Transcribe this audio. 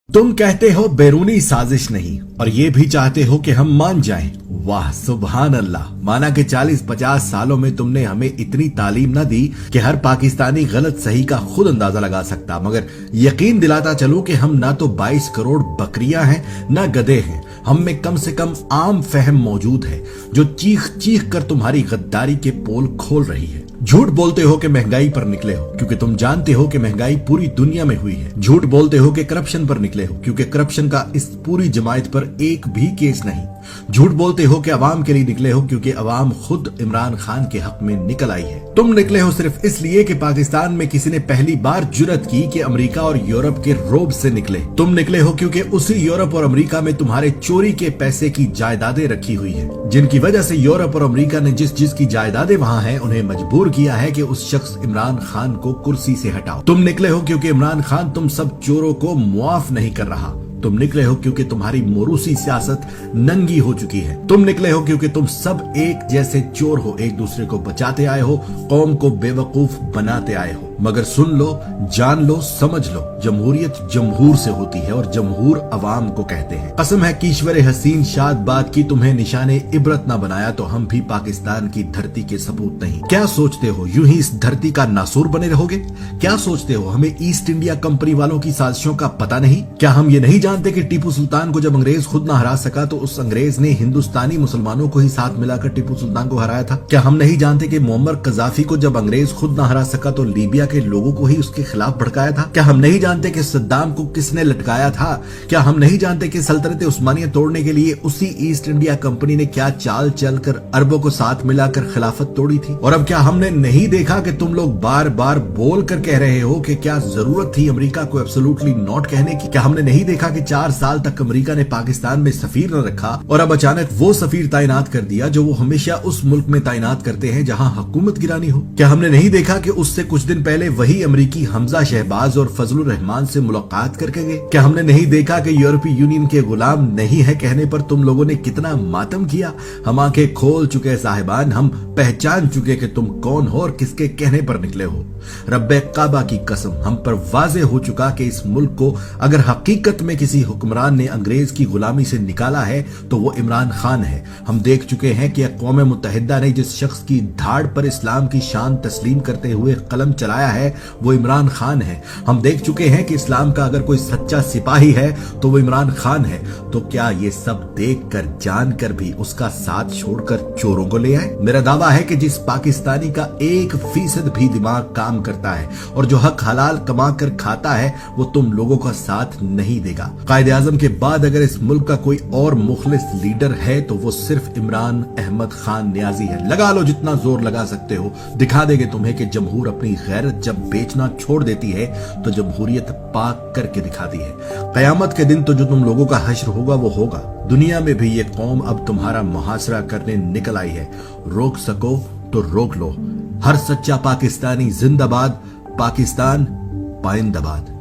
तुम कहते हो बैरूनी साजिश नहीं और ये भी चाहते हो कि हम मान जाएं। वाह सुभान अल्लाह। माना कि 40-50 सालों में तुमने हमें इतनी तालीम ना दी कि हर पाकिस्तानी गलत सही का खुद अंदाजा लगा सकता, मगर यकीन दिलाता चलो कि हम ना तो 22 करोड़ बकरियां हैं ना गधे हैं। हम में कम से कम आम फहम मौजूद है जो चीख चीख कर तुम्हारी गद्दारी के पोल खोल रही है। झूठ बोलते हो कि महंगाई पर निकले हो क्योंकि तुम जानते हो कि महंगाई पूरी दुनिया में हुई है। झूठ बोलते हो कि करप्शन पर निकले हो क्योंकि करप्शन का इस पूरी जमायत पर एक भी केस नहीं। झूठ बोलते हो कि अवाम के लिए निकले हो क्योंकि अवाम खुद इमरान खान के हक में निकल आई है। तुम निकले हो सिर्फ इसलिए कि पाकिस्तान में किसी ने पहली बार जुर्रत की कि अमेरिका और यूरोप के रोब से निकले। तुम निकले हो क्योंकि उसी यूरोप और अमेरिका में तुम्हारे चोरी के पैसे की जायदादें रखी हुई है, जिनकी वजह से यूरोप और अमेरिका ने जिसकी जायदादें वहां हैं उन्हें मजबूर किया है कि उस शख्स इमरान खान को कुर्सी से हटाओ। तुम निकले हो क्योंकि इमरान खान तुम सब चोरों को मुआफ नहीं कर रहा। तुम निकले हो क्योंकि तुम्हारी मोरूसी सियासत नंगी हो चुकी है। तुम निकले हो क्योंकि तुम सब एक जैसे चोर हो, एक दूसरे को बचाते आए हो, कौम को बेवकूफ बनाते आए हो। मगर सुन लो, जान लो, समझ लो, जमहूरियत जमहूर से होती है और जमहूर अवाम को कहते हैं। कसम है कि ईश्वर हसीन शाद बात की तुम्हें निशाने इबरत ना बनाया तो हम भी पाकिस्तान की धरती के सपूत नहीं। क्या सोचते हो यूं ही इस धरती का नासूर बने रहोगे? क्या सोचते हो हमें ईस्ट इंडिया कंपनी वालों की साजिशों का पता नहीं? क्या हम ये नहीं जानते कि टीपू सुल्तान को जब अंग्रेज खुद ना हरा सका तो उस अंग्रेज ने हिंदुस्तानी मुसलमानों को ही साथ मिलाकर टीपू सुल्तान को हराया था? क्या हम नहीं जानते कि मोअम्मर कजाफी को जब अंग्रेज खुद ना हरा सका तो लीबिया के लोगों को ही उसके खिलाफ भड़काया था? क्या हम नहीं जानते कि सद्दाम को किसने लटकाया था? क्या हम नहीं जानते कि सल्तनत उस्मानिया तोड़ने के लिए उसी ईस्ट इंडिया कंपनी ने क्या चाल चलकर अरबों को साथ मिलाकर खिलाफत तोड़ी थी? और अब क्या हमने नहीं देखा कि तुम लोग बार बार बोल कर कह रहे हो कि क्या जरूरत थी अमेरिका को एब्सोल्युटली नॉट कहने की? क्या हमने नहीं देखा कि 4 साल तक अमेरिका ने पाकिस्तान में सफीर न रखा और अब अचानक वो सफीर तैनात कर दिया जो वो हमेशा उस मुल्क में तैनात करते हैं जहां हुकूमत गिरानी हो? क्या हमने नहीं देखा कि उससे कुछ दिन पहले वही अमेरिकी हमजा शहबाज और फजलुर रहमान से मुलाकात करके गए? क्या हमने नहीं देखा कि यूरोपीय यूनियन के गुलाम नहीं है कहने पर तुम लोगों ने कितना मातम किया? हम आंखें खोल चुके साहिबान, हम पहचान चुके कि तुम कौन हो और किसके कहने पर निकले हो। रब्बे काबा की कसम, हम पर वाज़े हो चुका कि इस मुल्क को अगर हकीकत में किसी हुक्मरान ने अंग्रेज की गुलामी से निकाला है तो वो इमरान खान है। हम देख चुके हैं कि अक़वाम मुत्तहिदा ने जिस शख्स की धाड़ पर इस्लाम की शान तस्लीम करते हुए कलम चलाया है वो इमरान खान है। हम देख चुके हैं कि इस्लाम का अगर कोई सच्चा सिपाही है तो वो इमरान खान है। तो क्या ये सब देखकर जानकर भी उसका साथ छोड़कर चोरों को ले आए? मेरा दावा है कि जिस पाकिस्तानी का 1% भी दिमाग काम करता है और जो हक हलाल कमा कर खाता है वो तुम लोगों का साथ नहीं देगा। कायदे आजम के बाद अगर इस मुल्क का कोई और मुखलिस लीडर है तो वो सिर्फ इमरान अहमद खान नियाजी है। लगा लो जितना जोर लगा सकते हो, दिखा देंगे तुम्हें कि जमहूर अपनी गैरत जब बेचना छोड़ देती है तो जमहूरियत पाक करके दिखाती है। कयामत के दिन तो जो तुम लोगों का हश्र होगा वो होगा। दुनिया में भी ये कौम अब तुम्हारा मुहासरा करने निकल आई है। रोक सको तो रोक लो। हर सच्चा पाकिस्तानी जिंदाबाद, पाकिस्तान पाइंदाबाद।